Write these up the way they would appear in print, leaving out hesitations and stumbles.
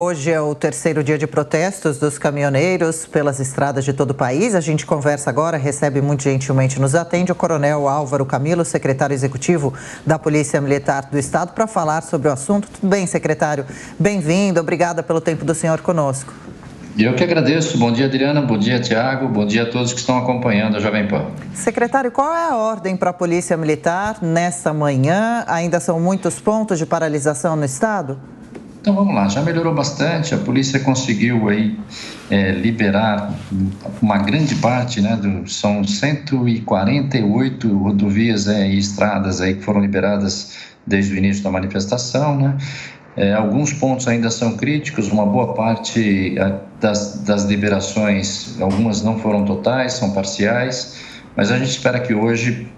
Hoje é o terceiro dia de protestos dos caminhoneiros pelas estradas de todo o país. A gente conversa agora, recebe muito gentilmente, nos atende o Coronel Álvaro Camilo, secretário executivo da Polícia Militar do Estado, para falar sobre o assunto. Tudo bem, secretário? Bem-vindo, obrigada pelo tempo do senhor conosco. Eu que agradeço. Bom dia, Adriana. Bom dia, Tiago. Bom dia a todos que estão acompanhando a Jovem Pan. Secretário, qual é a ordem para a Polícia Militar nesta manhã? Ainda são muitos pontos de paralisação no Estado? Então vamos lá, já melhorou bastante, a polícia conseguiu aí liberar uma grande parte, né, são 148 rodovias e estradas aí que foram liberadas desde o início da manifestação, né? Alguns pontos ainda são críticos, uma boa parte das liberações, algumas não foram totais, são parciais, mas a gente espera que hoje,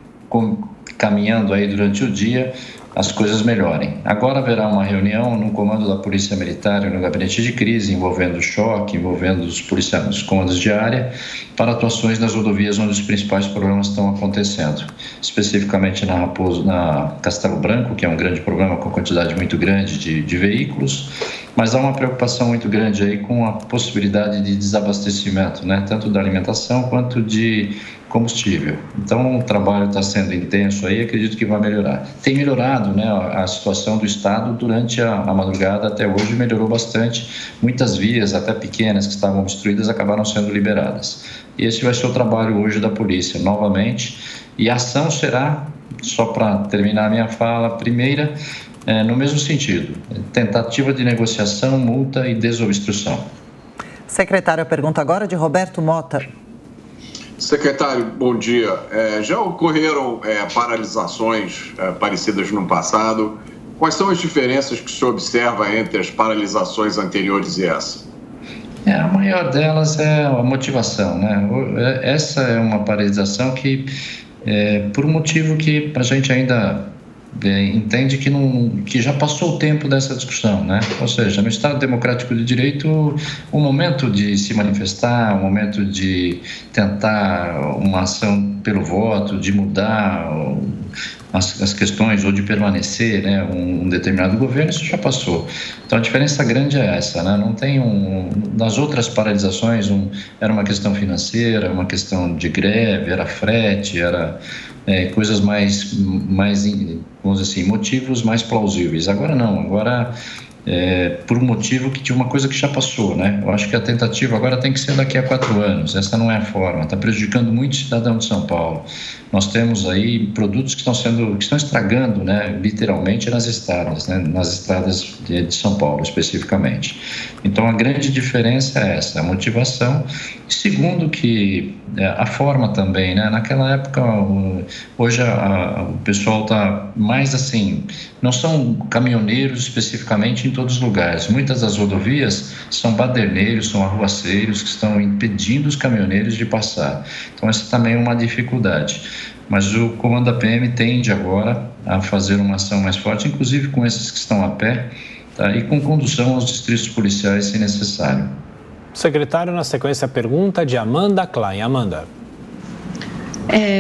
caminhando aí durante o dia, as coisas melhorem. Agora haverá uma reunião no comando da Polícia Militar e no gabinete de crise, envolvendo o choque, envolvendo os policiais, os comandos de área, para atuações nas rodovias onde os principais problemas estão acontecendo. Especificamente na Castelo Branco, que é um grande problema com quantidade muito grande de veículos, mas há uma preocupação muito grande aí com a possibilidade de desabastecimento, né? Tanto da alimentação quanto de combustível. Então o trabalho está sendo intenso aí, acredito que vai melhorar. Tem melhorado, né, a situação do Estado durante a madrugada até hoje, melhorou bastante. Muitas vias, até pequenas, que estavam obstruídas, acabaram sendo liberadas. E esse vai ser o trabalho hoje da polícia, novamente. E a ação será, só para terminar a minha fala, primeira, no mesmo sentido, tentativa de negociação, multa e desobstrução. Secretário, a pergunta agora de Roberto Mota. Secretário, bom dia. Já ocorreram paralisações parecidas no passado. Quais são as diferenças que se observa entre as paralisações anteriores e essa? A maior delas é a motivação, né? Essa é uma paralisação que, por um motivo que a gente ainda entende que já passou o tempo dessa discussão, né? Ou seja, no Estado Democrático de Direito, o momento de se manifestar, o momento de tentar uma ação pelo voto, de mudar as questões ou de permanecer, né, um determinado governo, isso já passou. Então a diferença grande é essa, né? Não tem nas outras paralisações era uma questão financeira, uma questão de greve, era frete, era coisas mais, vamos dizer assim, motivos mais plausíveis. Agora não, agora por um motivo de uma coisa que já passou, né? Eu acho que a tentativa agora tem que ser daqui a 4 anos, essa não é a forma, está prejudicando muito o cidadão de São Paulo. Nós temos aí produtos que estão estragando, né, literalmente nas estradas, né, nas estradas de São Paulo especificamente. Então a grande diferença é essa, a motivação. E segundo que a forma também, né, naquela época, hoje o pessoal está mais assim, não são caminhoneiros especificamente em todos os lugares. Muitas das rodovias são baderneiros, são arruaceiros que estão impedindo os caminhoneiros de passar. Então essa também é uma dificuldade. Mas o comando da PM tende agora a fazer uma ação mais forte, inclusive com esses que estão a pé, tá? E com condução aos distritos policiais, se necessário. Secretário, na sequência, a pergunta de Amanda Klein. Amanda.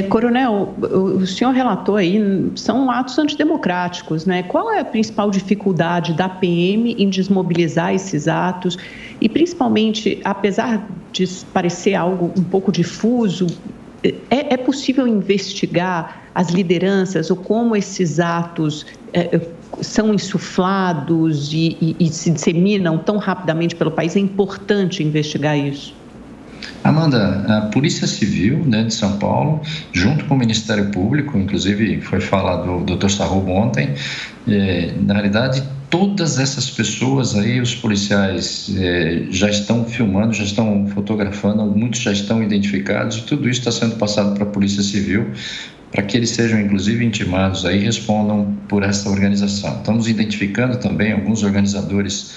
Coronel, o senhor relatou aí, são atos antidemocráticos, né? Qual é a principal dificuldade da PM em desmobilizar esses atos? E, principalmente, apesar de parecer algo um pouco difuso, é possível investigar as lideranças ou como esses atos são insuflados e se disseminam tão rapidamente pelo país? É importante investigar isso. Amanda, a Polícia Civil, né, de São Paulo, junto com o Ministério Público, inclusive foi falado do Dr. Sarrubo ontem, na realidade, todas essas pessoas aí, os policiais já estão filmando, já estão fotografando, muitos já estão identificados e tudo isso está sendo passado para a Polícia Civil para que eles sejam, inclusive, intimados aí e respondam por essa organização. Estamos identificando também alguns organizadores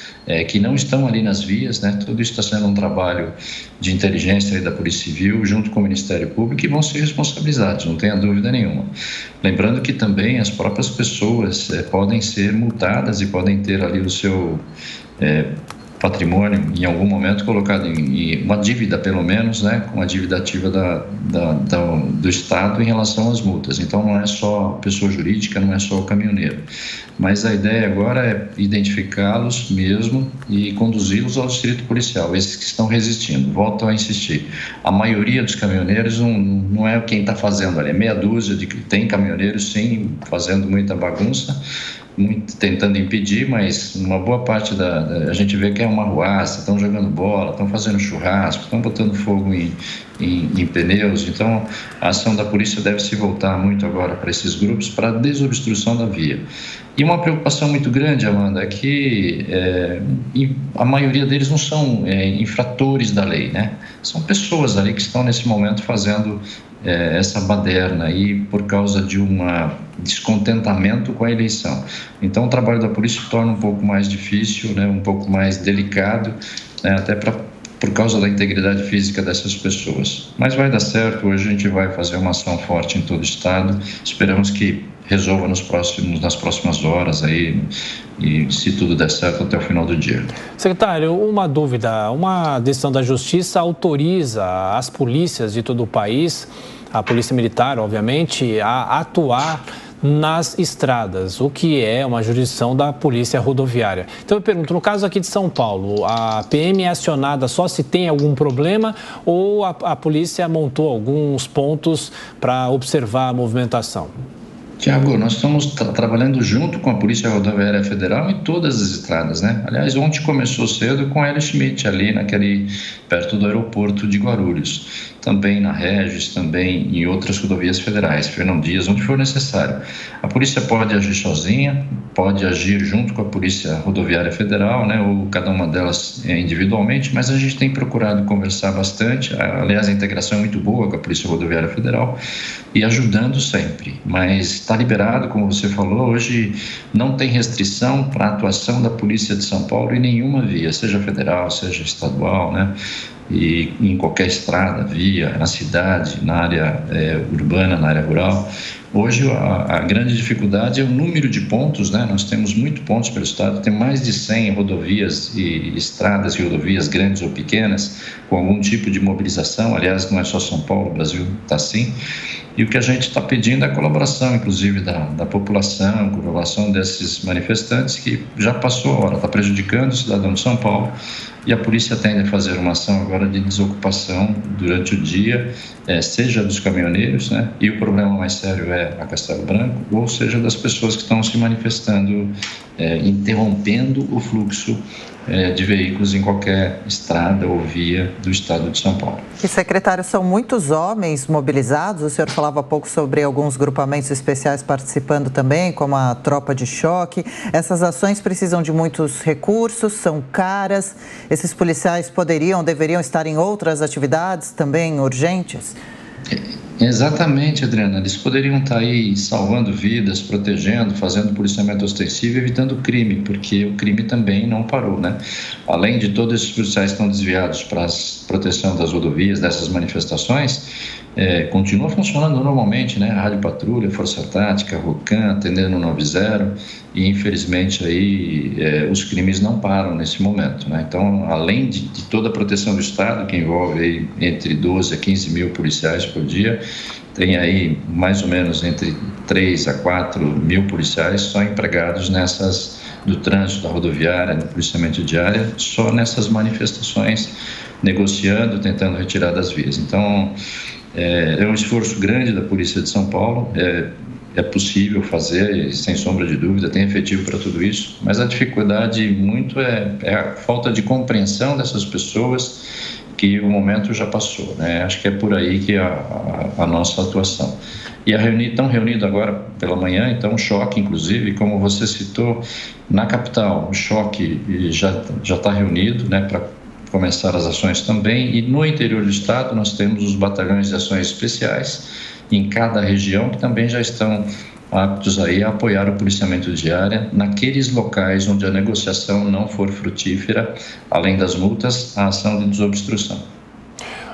que não estão ali nas vias, né? Tudo isso está sendo um trabalho de inteligência aí da Polícia Civil, junto com o Ministério Público, e vão ser responsabilizados, não tenha dúvida nenhuma. Lembrando que também as próprias pessoas podem ser multadas e podem ter ali o seu patrimônio, em algum momento, colocado em uma dívida, pelo menos, né, com a dívida ativa do Estado em relação às multas. Então, não é só pessoa jurídica, não é só o caminhoneiro. Mas a ideia agora é identificá-los mesmo e conduzi-los ao distrito policial, esses que estão resistindo. Volto a insistir, a maioria dos caminhoneiros não é quem está fazendo ali, é meia dúzia de que tem caminhoneiros, sim, fazendo muita bagunça, tentando impedir, mas uma boa parte a gente vê que é uma arruaça, estão jogando bola, estão fazendo churrasco, estão botando fogo em pneus. Então, a ação da polícia deve se voltar muito agora para esses grupos, para a desobstrução da via. E uma preocupação muito grande, Amanda, é que a maioria deles não são infratores da lei, né? São pessoas ali que estão nesse momento fazendo essa baderna aí por causa de um descontentamento com a eleição. Então, o trabalho da polícia se torna um pouco mais difícil, né? Um pouco mais delicado, né? Até por causa da integridade física dessas pessoas. Mas vai dar certo, hoje a gente vai fazer uma ação forte em todo o estado, esperamos que resolva nas próximas horas aí, e se tudo der certo até o final do dia. Secretário, uma dúvida, uma decisão da Justiça autoriza as polícias de todo o país, a Polícia Militar, obviamente, a atuar nas estradas, o que é uma jurisdição da Polícia Rodoviária. Então eu pergunto, no caso aqui de São Paulo, a PM é acionada só se tem algum problema ou a polícia montou alguns pontos para observar a movimentação? Tiago, nós estamos trabalhando junto com a Polícia Rodoviária Federal em todas as estradas, né? Aliás, ontem começou cedo com a L. Schmidt, ali perto do aeroporto de Guarulhos. Também na Regis, também em outras rodovias federais, Fernão Dias, onde for necessário. A polícia pode agir sozinha, pode agir junto com a Polícia Rodoviária Federal, né, ou cada uma delas individualmente, mas a gente tem procurado conversar bastante. Aliás, a integração é muito boa com a Polícia Rodoviária Federal e ajudando sempre. Mas está liberado, como você falou, hoje não tem restrição para a atuação da Polícia de São Paulo em nenhuma via, seja federal, seja estadual, né? E em qualquer estrada, via, na cidade, na área urbana, na área rural. Hoje a grande dificuldade é o número de pontos, né? Nós temos muitos pontos pelo estado, tem mais de 100 rodovias e estradas e rodovias grandes ou pequenas com algum tipo de mobilização. Aliás, não é só São Paulo, o Brasil está assim. E o que a gente está pedindo é a colaboração, inclusive, da população, a colaboração desses manifestantes, que já passou a hora, está prejudicando o cidadão de São Paulo, e a polícia tende a fazer uma ação agora de desocupação durante o dia, seja dos caminhoneiros, né? E o problema mais sério é a Castelo Branco, ou seja, das pessoas que estão se manifestando, interrompendo o fluxo de veículos em qualquer estrada ou via do estado de São Paulo. E, secretário, são muitos homens mobilizados, o senhor falava há pouco sobre alguns grupamentos especiais participando também, como a tropa de choque. Essas ações precisam de muitos recursos, são caras, esses policiais deveriam estar em outras atividades também urgentes? Exatamente, Adriana. Eles poderiam estar aí salvando vidas, protegendo, fazendo policiamento ostensivo, evitando o crime, porque o crime também não parou, né? Além de todos esses policiais que estão desviados para a proteção das rodovias, dessas manifestações, continua funcionando normalmente, né? Rádio Patrulha, Força Tática, ROCAM, atendendo o 90, e infelizmente aí os crimes não param nesse momento, né? Então, além de toda a proteção do Estado, que envolve aí entre 12 a 15 mil policiais por dia, tem aí mais ou menos entre 3 a 4 mil policiais só empregados do trânsito, da rodoviária, no policiamento diário, só nessas manifestações, negociando, tentando retirar das vias. Então, é um esforço grande da Polícia de São Paulo, é possível fazer, sem sombra de dúvida, tem efetivo para tudo isso, mas a dificuldade muito é a falta de compreensão dessas pessoas, que o momento já passou, né? Acho que é por aí que a nossa atuação. E estão reunidos agora pela manhã, então o choque, inclusive, como você citou, na capital, o choque já está reunido, né, para começar as ações também, e no interior do estado nós temos os batalhões de ações especiais em cada região, que também já estão aptos aí a apoiar o policiamento diário naqueles locais onde a negociação não for frutífera, além das multas, a ação de desobstrução.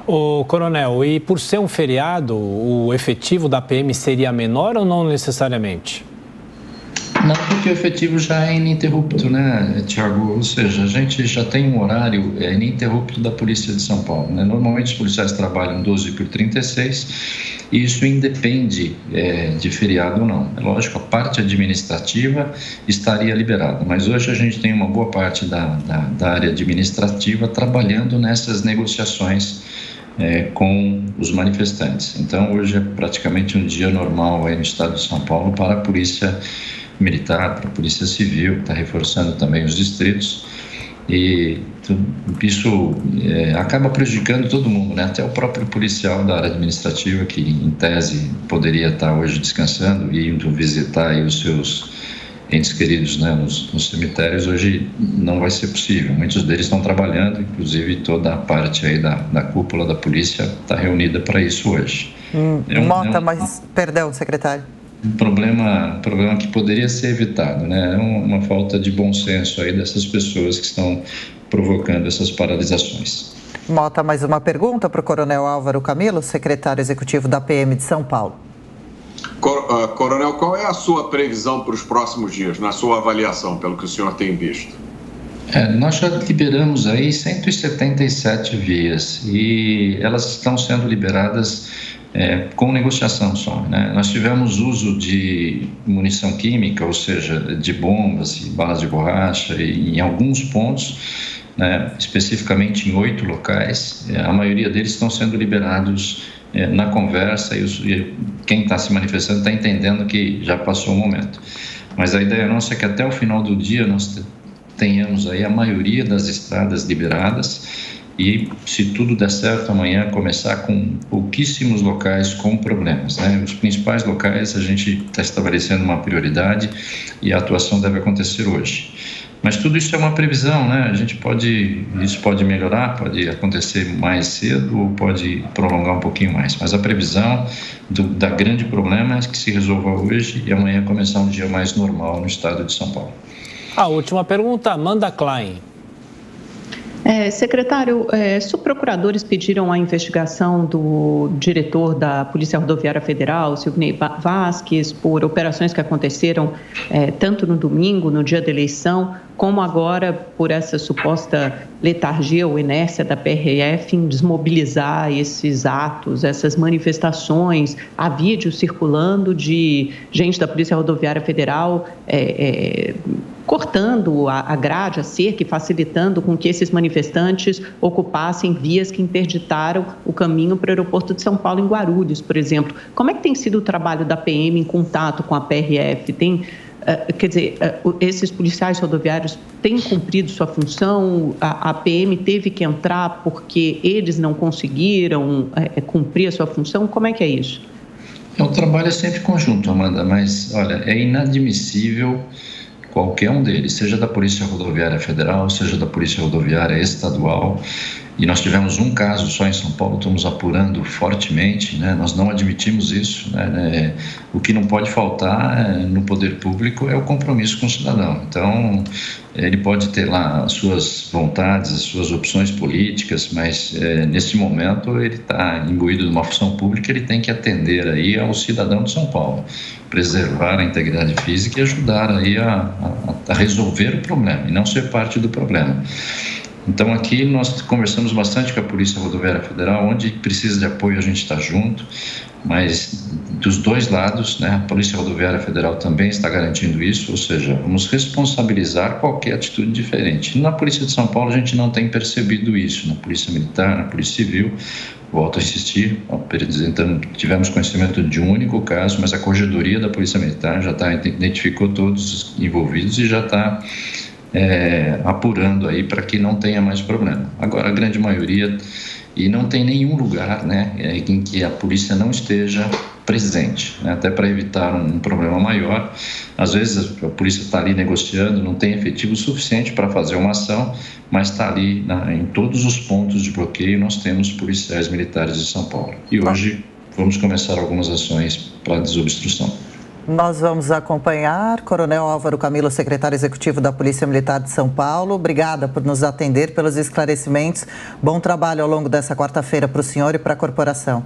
Ô, coronel, e por ser um feriado, o efetivo da PM seria menor ou não necessariamente? Não, porque o efetivo já é ininterrupto, né, Tiago? Ou seja, a gente já tem um horário ininterrupto da Polícia de São Paulo, né? Normalmente os policiais trabalham 12 por 36 e isso independe de feriado ou não. É lógico, a parte administrativa estaria liberada, mas hoje a gente tem uma boa parte da área administrativa trabalhando nessas negociações com os manifestantes. Então, hoje é praticamente um dia normal aí no estado de São Paulo para a Polícia Militar, para a Polícia Civil, que está reforçando também os distritos, e isso acaba prejudicando todo mundo, né? Até o próprio policial da área administrativa, que em tese poderia estar hoje descansando e indo visitar aí os seus entes queridos, né, nos cemitérios, hoje não vai ser possível. Muitos deles estão trabalhando, inclusive toda a parte aí da cúpula da polícia está reunida para isso hoje. Perdão, secretário. Um problema que poderia ser evitado, né? É uma falta de bom senso aí dessas pessoas que estão provocando essas paralisações. Mota, mais uma pergunta para o Coronel Álvaro Camilo, secretário executivo da PM de São Paulo. Coronel, qual é a sua previsão para os próximos dias, na sua avaliação, pelo que o senhor tem visto? Nós já liberamos aí 177 vias e elas estão sendo liberadas com negociação só, né? Nós tivemos uso de munição química, ou seja, de bombas e balas de borracha e em alguns pontos, né, especificamente em 8 locais, a maioria deles estão sendo liberados na conversa e quem está se manifestando está entendendo que já passou o momento. Mas a ideia nossa é que até o final do dia nós tenhamos aí a maioria das estradas liberadas e, se tudo der certo, amanhã começar com pouquíssimos locais com problemas, né? Os principais locais a gente está estabelecendo uma prioridade e a atuação deve acontecer hoje. Mas tudo isso é uma previsão, né? Isso pode melhorar, pode acontecer mais cedo ou pode prolongar um pouquinho mais. Mas a previsão da grande problema é que se resolva hoje e amanhã começar um dia mais normal no estado de São Paulo. A última pergunta, Amanda Klein. Secretário, subprocuradores pediram a investigação do diretor da Polícia Rodoviária Federal, Silvinei Vasquez, por operações que aconteceram tanto no domingo, no dia da eleição, como agora por essa suposta letargia ou inércia da PRF em desmobilizar esses atos, essas manifestações. Há vídeos circulando de gente da Polícia Rodoviária Federal cortando a grade, a cerca e facilitando com que esses manifestantes ocupassem vias que interditaram o caminho para o aeroporto de São Paulo, em Guarulhos, por exemplo. Como é que tem sido o trabalho da PM em contato com a PRF? Esses policiais rodoviários têm cumprido sua função? A PM teve que entrar porque eles não conseguiram cumprir a sua função? Como é que é isso? O trabalho é sempre conjunto, Amanda, mas, olha, é inadmissível qualquer um deles, seja da Polícia Rodoviária Federal, seja da Polícia Rodoviária Estadual, e nós tivemos um caso só em São Paulo, estamos apurando fortemente, né? Nós não admitimos isso, né? O que não pode faltar no poder público é o compromisso com o cidadão. Então, ele pode ter lá as suas vontades, as suas opções políticas, mas nesse momento ele está imbuído de uma função pública, ele tem que atender aí ao cidadão de São Paulo, preservar a integridade física e ajudar aí a resolver o problema e não ser parte do problema. Então, aqui nós conversamos bastante com a Polícia Rodoviária Federal, onde precisa de apoio a gente está junto, mas dos dois lados, né, a Polícia Rodoviária Federal também está garantindo isso, ou seja, vamos responsabilizar qualquer atitude diferente. Na Polícia de São Paulo a gente não tem percebido isso, na Polícia Militar, na Polícia Civil, volto a insistir, tivemos conhecimento de um único caso, mas a Corregedoria da Polícia Militar já identificou todos os envolvidos e já está apurando aí para que não tenha mais problema. Agora, a grande maioria, e não tem nenhum lugar, né, em que a polícia não esteja presente, né, até para evitar um problema maior. Às vezes a polícia está ali negociando, não tem efetivo suficiente para fazer uma ação, mas está ali em todos os pontos de bloqueio. Nós temos policiais militares de São Paulo e hoje vamos começar algumas ações para desobstrução. Nós vamos acompanhar. Coronel Álvaro Camilo, secretário executivo da Polícia Militar de São Paulo. Obrigada por nos atender, pelos esclarecimentos. Bom trabalho ao longo dessa quarta-feira para o senhor e para a corporação.